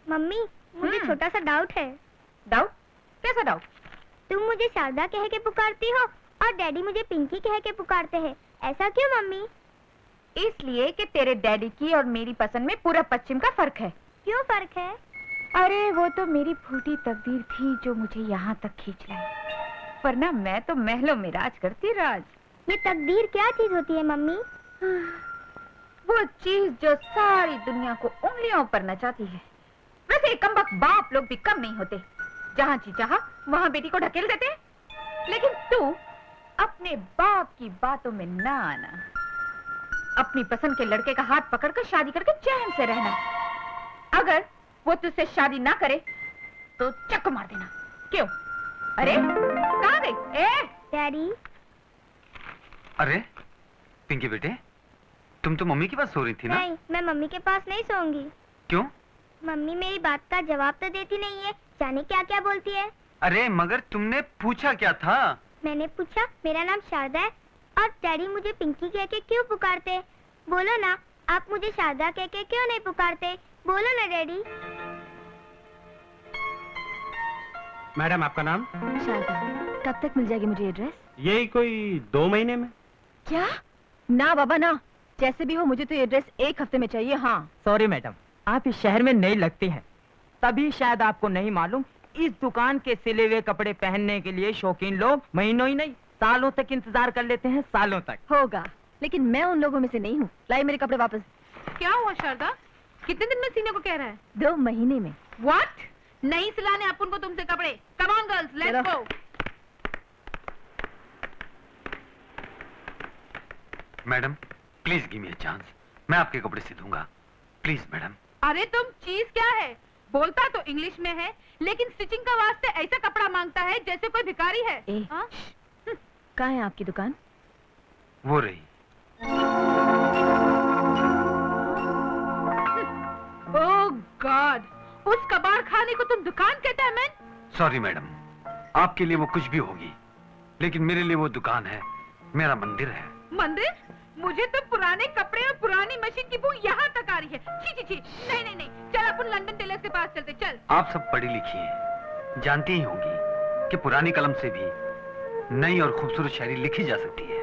Mummy, मुझे छोटा सा डाउट है। डाउट? कैसा डाउट? तुम मुझे शारदा कह के पुकारती हो और डैडी मुझे पिंकी कह के पुकारते हैं, ऐसा क्यों मम्मी? इसलिए कि तेरे डैडी की और मेरी पसंद में पूरा पश्चिम का फर्क है। क्यों फर्क है? अरे वो तो मेरी फूटी तकदीर थी जो मुझे यहाँ तक खींच लाई, वरना मैं तो महलों में राज करती राज। ये तकदीर क्या चीज होती है मम्मी? वो चीज जो सारी दुनिया को उंगलियों पर नचाती है। वैसे कमबख्त बाप लोग भी कम नहीं होते, जहाँ जी चाहा वहाँ बेटी को ढकेल देते। लेकिन तू अपने बाप की बातों में ना आना, अपनी पसंद के लड़के का हाथ पकड़कर शादी करके चैन से रहना। अगर वो तुझसे शादी ना करे तो चक्कर मार देना। क्यों? अरे कहाँ गई? डैडी। अरे पिंकी बेटे, तुम तो मम्मी के पास सो रही थी ना? नहीं, मैं मम्मी के पास नहीं सोऊंगी। क्यों? मम्मी मेरी बात का जवाब तो देती नहीं है, जाने क्या क्या बोलती है। अरे मगर तुमने पूछा क्या था? मैंने पूछा मेरा नाम शारदा है और डैडी मुझे पिंकी कह के क्यों पुकारते? बोलो ना, आप मुझे शारदा कह के क्यों नहीं पुकारते? बोलो ना डैडी। मैडम आपका नाम? शारदा। कब तक मिल जाएगी मुझे एड्रेस? यही कोई 2 महीने में। क्या? ना बाबा ना, जैसे भी हो मुझे तो एड्रेस 1 हफ्ते में चाहिए। हाँ। सॉरी मैडम, आप इस शहर में नई लगती हैं, तभी शायद आपको नहीं मालूम इस दुकान के सिले हुए कपड़े पहनने के लिए शौकीन लोग महीनों ही नहीं सालों तक इंतजार कर लेते हैं, सालों तक। होगा, लेकिन मैं उन लोगों में से नहीं हूँ। लाई मेरे कपड़े वापस। क्या हुआ शारदा? कितने दिन में सीने को कह रहा है? 2 महीने में। What? नहीं सिलाने अपन को तुमसे कपड़े। Come on girls, let's go. Madam please give me a chance, मैं आपके कपड़े सिलूंगा, प्लीज मैडम। अरे तुम चीज क्या है? बोलता तो इंग्लिश में है, लेकिन स्टिचिंग का वास्ते ऐसा कपड़ा मांगता है जैसे कोई भिखारी है। कहाँ है आपकी दुकान? वो रही। ओह गॉड, उस कबाड़ खाने को तुम दुकान कहता है? मैन सॉरी मैडम, आपके लिए वो कुछ भी होगी, लेकिन मेरे लिए वो दुकान है, मेरा मंदिर है। मंदिर? मुझे तो पुराने कपड़े और पुरानी मशीन की बू यहाँ तक आ रही है। छी छी छी, नहीं नहीं नहीं, चल अपन लंदन टेलर के पास चलते। चल। आप सब पढ़ी लिखी हैं, जानती ही होंगी कि पुरानी कलम से भी नई और खूबसूरत शायरी लिखी जा सकती है।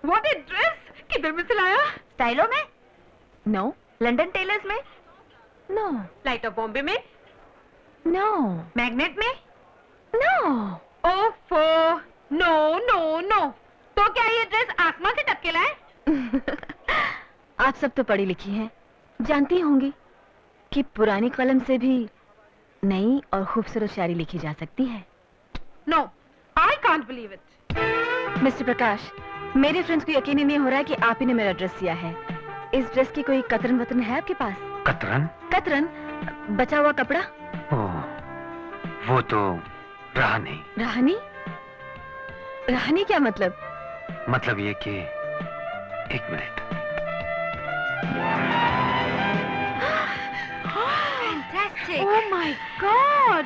What a dress! किधर में सिलाया? स्टाइलो में? No. लंदन टेलर्स में? No. लाइट ऑफ बॉम्बे में? No. मैग्नेट में? No. ओफो, नो नो नो। तो क्या ये ड्रेस आसमान से टपके लाए? आप सब तो पढ़ी लिखी हैं, जानती होंगी कि पुरानी कलम से भी नई और खूबसूरत शायरी लिखी जा सकती है। No, I can't believe it. Mister Prakash, मेरे फ्रेंड्स को यकीन ही नहीं हो रहा है कि आप ही ने मेरा ड्रेस सिया है। इस ड्रेस की कोई कतरन वतरन है आपके पास? कतरन? कतरन, बचा हुआ कपड़ा। ओह, वो तो रहा नहीं। राहनी? राहनी क्या मतलब? मतलब ये कि एक मिनट। ओह माय गॉड,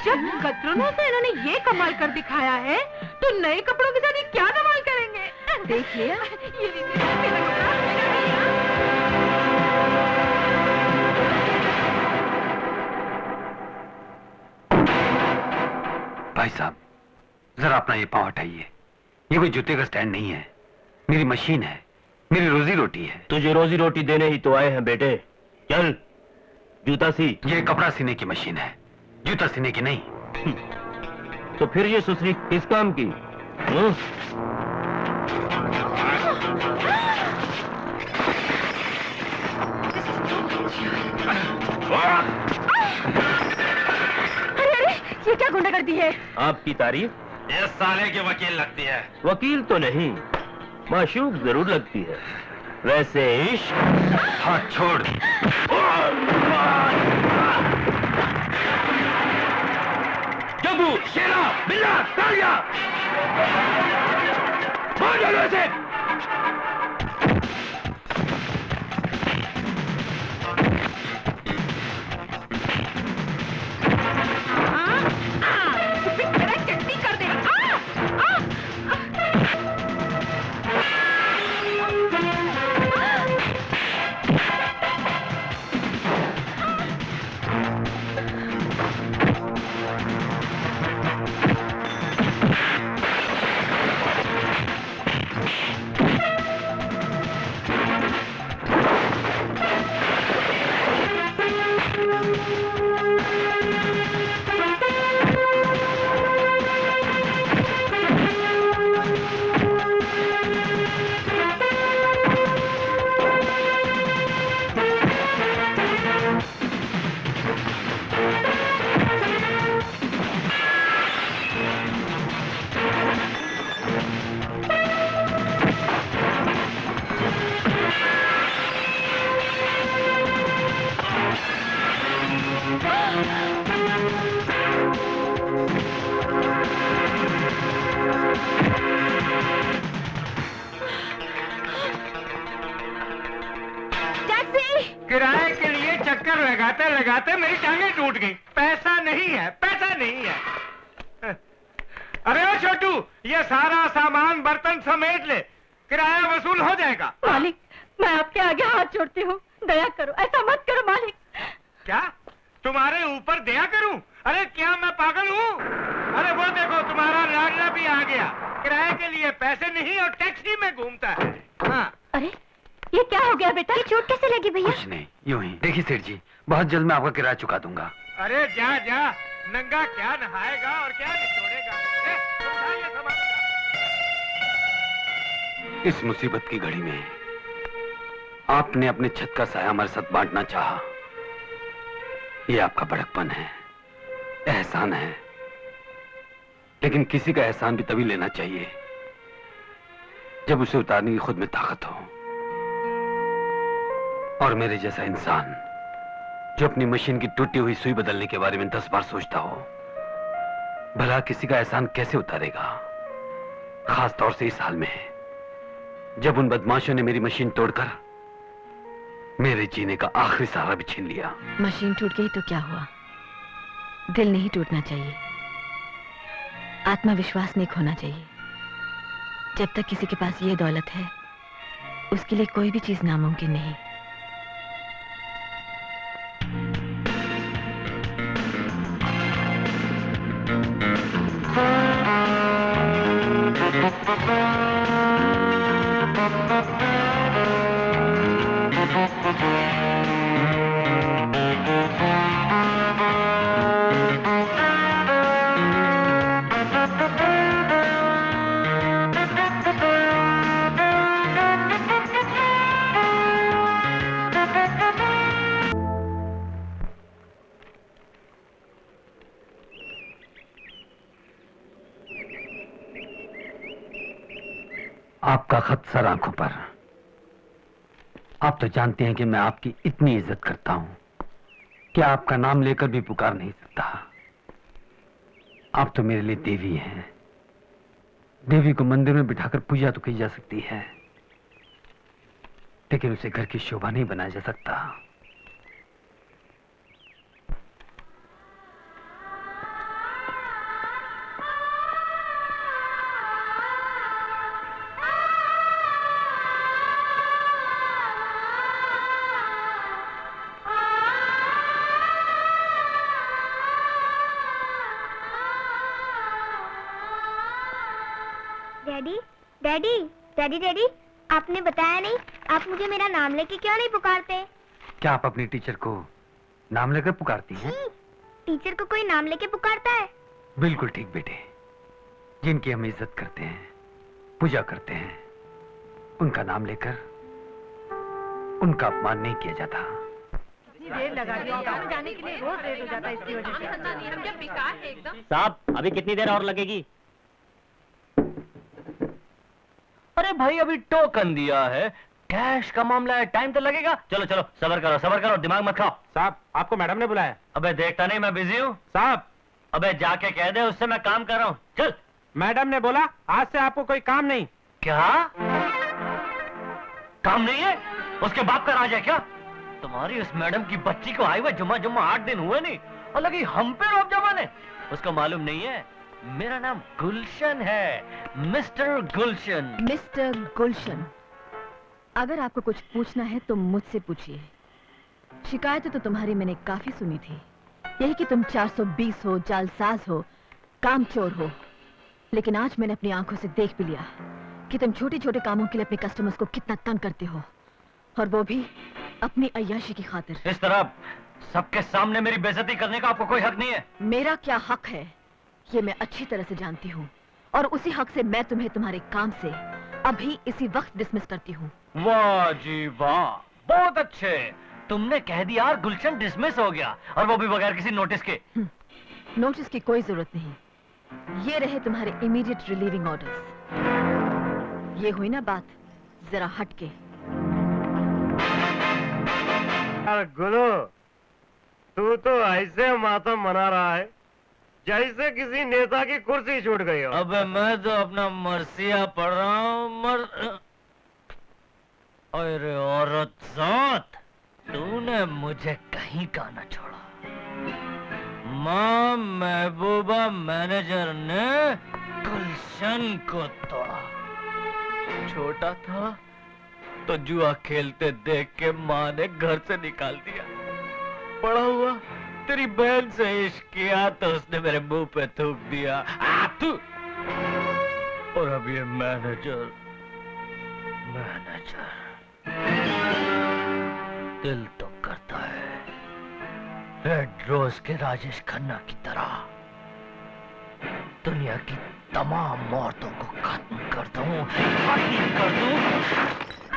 जब कतरनों से इन्होंने ये कमाल कर दिखाया है, तो नए कपड़ों के साथ ये क्या कमाल करेंगे? देख लिया? ये लीजिए, मेरा कपड़ा, मेरा। भाई साहब, जरा अपना ये पाँव हटाइए। ये कोई जूते का स्टैंड नहीं है, मेरी मशीन है, मेरी रोजी रोटी है। तुझे रोजी रोटी देने ही तो आए हैं बेटे। चल जूता सी। ये कपड़ा सीने की मशीन है, जूता सीने की नहीं। तो फिर ये सुसरी किस काम की? अरे ये क्या गुंडागर्दी है? आपकी तारीफ? ये साले के वकील लगती है। वकील तो नहीं, माशूक जरूर लगती है। वैसे इश्क। हाथ छोड़। जब्बू, शेरा, बिल्ला, तालिया, मार डालो इसे। टैक्सी! किराए के लिए चक्कर लगाते लगाते मेरी टांगे टूट गई। पैसा नहीं है, पैसा नहीं है। अरे ओ छोटू, ये सारा सामान बर्तन समेट ले, किराया वसूल हो जाएगा। मालिक, मैं आपके आगे हाथ जोड़ती हूँ, दया करो, ऐसा मत करो मालिक। क्या तुम्हारे ऊपर दया करूं? अरे क्या मैं पागल हूँ? अरे वो देखो तुम्हारा लाडला भी आ गया, किराए के लिए पैसे नहीं और टैक्सी में घूमता है। हाँ। अरे ये क्या हो गया बेटा? ये चोट कैसे लगी भैया? कुछ नहीं, यूं ही। देखिए सेठ जी, बहुत जल्द मैं आपका किराया चुका दूंगा। अरे जा जा, नंगा क्या नहाएगा और क्या निचोड़ेगा। उठा ये सामान। इस मुसीबत की घड़ी में आपने अपने छत का साया हमारे साथ बांटना चाहा। ये आपका बड़कपन है, एहसान है, लेकिन किसी का एहसान भी तभी लेना चाहिए जब उसे उतारने की खुद में ताकत हो। और मेरे जैसा इंसान जो अपनी मशीन की टूटी हुई सुई बदलने के बारे में 10 बार सोचता हो, भला किसी का एहसान कैसे उतारेगा? खास तौर से इस हाल में जब उन बदमाशों ने मेरी मशीन तोड़कर मेरे जीने का आखिरी सहारा भी छीन लिया। मशीन टूट गई तो क्या हुआ? दिल नहीं टूटना चाहिए, आत्मविश्वास नहीं खोना चाहिए। जब तक किसी के पास ये दौलत है, उसके लिए कोई भी चीज नामुमकिन नहीं। आपका खत सर आंखों पर। आप तो जानते हैं कि मैं आपकी इतनी इज्जत करता हूं कि आपका नाम लेकर भी पुकार नहीं सकता। आप तो मेरे लिए देवी हैं। देवी को मंदिर में बिठाकर पूजा तो की जा सकती है, लेकिन उसे घर की शोभा नहीं बनाया जा सकता। डैडी डैडी डैडी डैडी, आपने बताया नहीं, आप मुझे मेरा नाम लेके क्यों नहीं पुकारते? क्या आप अपनी टीचर को नाम लेकर पुकारती हैं? टीचर को कोई नाम लेके पुकारता है? बिल्कुल ठीक बेटे। जिनकी हम इज्जत करते हैं, पूजा करते हैं, उनका नाम लेकर उनका अपमान नहीं किया जाता। देर लगा दी जाने के लिए, रोज लेट हो जाता है इसकी वजह से। साहब अभी कितनी देर और लगेगी? अरे भाई अभी टोकन दिया है, कैश का मामला है, टाइम तो लगेगा। चलो चलो सबर करो, दिमाग मत खाओ। साहब आपको मैडम ने बुलाया। अबे देखता नहीं मैं बिजी हूँ। साहब अबे जाके कह दे उससे मैं काम कर रहा हूँ। चल। मैडम ने बोला आज से आपको कोई काम नहीं। क्या काम नहीं है? उसके बाप का राज है क्या? तुम्हारी उस मैडम की बच्ची को आए हुए जुम्मा 8 दिन हुए नहीं और लगी हम पे रोब जमाने। उसको मालूम नहीं है मेरा नाम गुलशन है, मिस्टर गुलशन। मिस्टर गुलशन, अगर आपको कुछ पूछना है तो मुझसे पूछिए। शिकायतें तो तुम्हारी मैंने काफी सुनी थी, यही कि तुम 420 हो, जालसाज हो, कामचोर हो। लेकिन आज मैंने अपनी आंखों से देख भी लिया कि तुम छोटे छोटे कामों के लिए अपने कस्टमर्स को कितना तंग करते हो, और वो भी अपनी अय्याशी की खातिर। इस तरह सबके सामने मेरी बेइज्जती करने का आपको कोई हक नहीं है। मेरा क्या हक है ये मैं अच्छी तरह से जानती हूँ, और उसी हक से मैं तुम्हें तुम्हारे काम से अभी इसी वक्त डिसमिस करती हूँ। वाह जी वाह, बहुत अच्छे। तुमने कह दिया यार गुलशन डिसमिस हो गया, और वो भी बगैर किसी नोटिस के। नोटिस की कोई जरूरत नहीं, ये रहे तुम्हारे इमीडिएट रिलीविंग ऑर्डर्स। ये हुई ना बात जरा हटके। गुलो, तू तो ऐसे मातम मना रहा है जैसे किसी नेता की कुर्सी छूट गई हो। अबे मैं तो अपना मरसिया पढ़ रहा हूँ। अरे औरत जात, तूने मुझे कहीं का न छोड़ा। मां महबूबा मैनेजर ने गुलशन को तोड़ा। छोटा था तो जुआ खेलते देख के माँ ने घर से निकाल दिया। बड़ा हुआ तेरी बहन से इश्क किया तो उसने मेरे मुंह पे थूक दिया। तू और अब ये मैनेजर दिल तो करता है रेड रोज के राजेश खन्ना की तरह दुनिया की तमाम औरतों को खत्म कर दूं, कर दूं।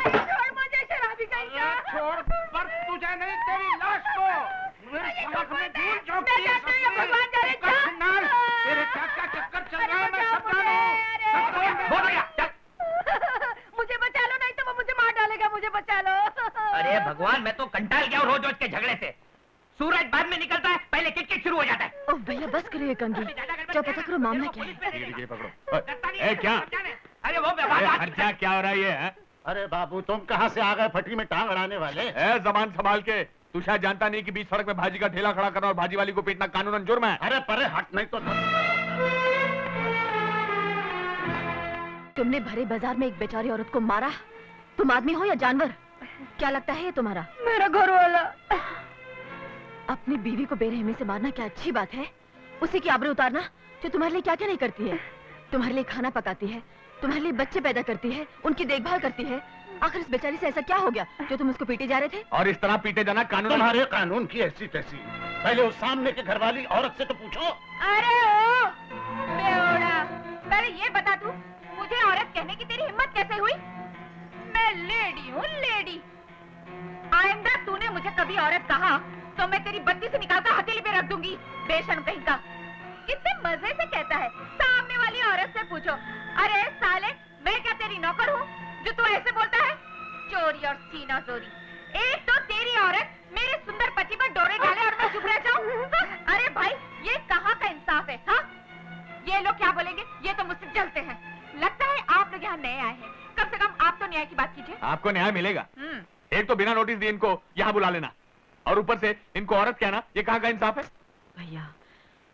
छोड़ मुझे शराबी कहीं का। छोड़ पर तुझे नहीं तेरी लाश को सड़क में धूल झोंकती है। भगवान जाने तेरे क्या क्या चक्कर चल रहा है मैं सब जानूं। मुझे बचा लो नहीं तो वो मुझे मार डालेगा। मुझे बचा लो। अरे भगवान, मैं तो कंटाल गया हूँ रोज रोज के झगड़े से। सूरज बाद में निकलता है, पहले किट शुरू हो जाता है। ओह भैया बस करिए कंगी, क्या पता करो मामला क्या है। पकड़ो। क्या? अरे वो खर्चा क्या हो रहा है ये? अरे बाबू तुम कहाँ से आ गए फटी में टांग अड़ाने वाले? जबान संभाल के। तू शायद जानता नहीं कि बीच सड़क में भाजी का ठेला खड़ा करना और भाजी वाली को पीटना कानूनन जुर्म है। अरे परे हट नहीं तो तुमने भरे बाजार में एक बेचारी औरत को मारा। तुम आदमी हो या जानवर? क्या लगता है ये तुम्हारा? मेरा घर वाला। अपनी बीवी को बेरहमी से मारना क्या अच्छी बात है? उसी की आबरू उतारना जो तुम्हारे लिए क्या क्या नहीं करती है। तुम्हारे लिए खाना पकाती है, तुम्हारे लिए बच्चे पैदा करती है, उनकी देखभाल करती है। आखिर इस बेचारी से ऐसा क्या हो गया जो तुम उसको पीटे जा रहे थे? और इस तरह पीटे जाना कानून? तुम्हारे कानून की ऐसी तैसी। पहले उस सामने के घर वाली औरत से तो पूछो। अरे ओ बेवड़ा, पहले ये बता तू मुझे औरत कहने की तेरी हिम्मत कैसे हुई? मैं लेडी हूँ, लेडी। आइंदा तूने मुझे कभी औरत कहा तो मैं तेरी बत्ती से निकालकर हथेली पे रख दूंगी। बेशर्म कहीं का। कितने मजे से कहता है, सामने वाली औरत से पूछो। अरे साले, मैं क्या तेरी नौकर हूँ जो तू ऐसे बोलता है? चोरी और सीना चोरी। एक तो तेरी औरत मेरे सुंदर पति पर डोरे डाले और मैं चुप रह जाऊँ? अरे भाई, ये कहाँ का इंसाफ है? हाँ, ये लोग क्या बोलेंगे? ये तो मुझसे जलते हैं। लगता है आप लोग यहाँ नए आए हैं। कम से कम आप तो न्याय की बात कीजिए। आपको न्याय मिलेगा। एक तो बिना नोटिस दिए इनको यहाँ बुला लेना और ऊपर से इनको औरत कहना, ये कहाँ का इंसाफ है? भैया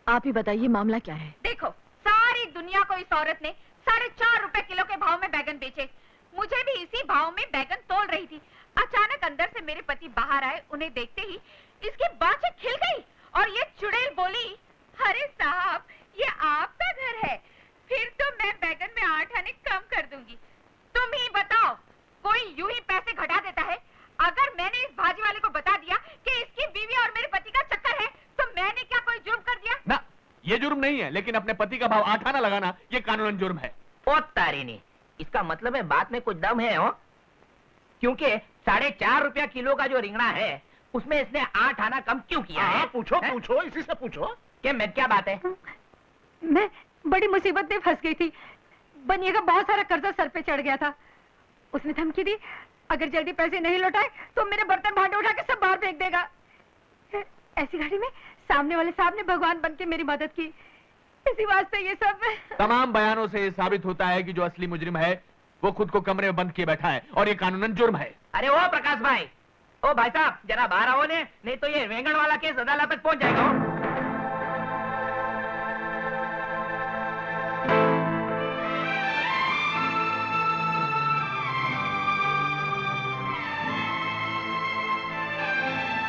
आप ही बताइए मामला क्या है? देखो, सारी दुनिया को इस औरत ने 4.5 रुपए किलो के भाव में बैगन बेचे। मुझे भी इसी भाव में बैगन तोल रही थी। अचानक अंदर से मेरे पति बाहर आए। उन्हें देखते ही इसकी बातें खिल गई और ये चुड़ैल बोली, अरे साहब, ये आपका घर है, फिर तो मैं बैगन में 8 आने कम कर दूंगी। तुम ही बताओ, कोई यूं ही पैसे घटा देता है? अगर मैंने इस भाजी वाले को बता दिया कि इसकी बीवी और मेरे पति का चक्कर है, तो मैंने क्या कोई जुर्म कर दिया? ना, ये जुर्म नहीं है, लेकिन अपने पति का भाव 8 आना लगाना ये कानूनन जुर्म है। ओ तारीनी, इसका मतलब है बात में कुछ दम है हो? क्योंकि 4.5 रुपया किलो का जो रिंगड़ा है उसमें इसने 8 आना कम क्यों किया है? पूछो पूछो, इसी से पूछो कि मैं क्या बात है? मैं बड़ी मुसीबत में फंस गई थी। बनिए का बहुत सारा कर्जा सर पे चढ़ गया था। उसने धमकी दी, अगर जल्दी पैसे नहीं लौटाए तो मेरे बर्तन भांडे उठा के सब बाहर फेंक देगा। ऐसी घड़ी में सामने वाले साहब ने भगवान बन के मेरी मदद की। इसी वास्ते ये सब। तमाम बयानों से ये साबित होता है कि जो असली मुजरिम है वो खुद को कमरे में बंद किए बैठा है और ये कानूनन जुर्म है। अरे ओ प्रकाश भाई, ओ भाई साहब, जरा बाहर आओ ने, नहीं तो ये रेंगण वाला केस अदालत तक पहुंच जाएगा।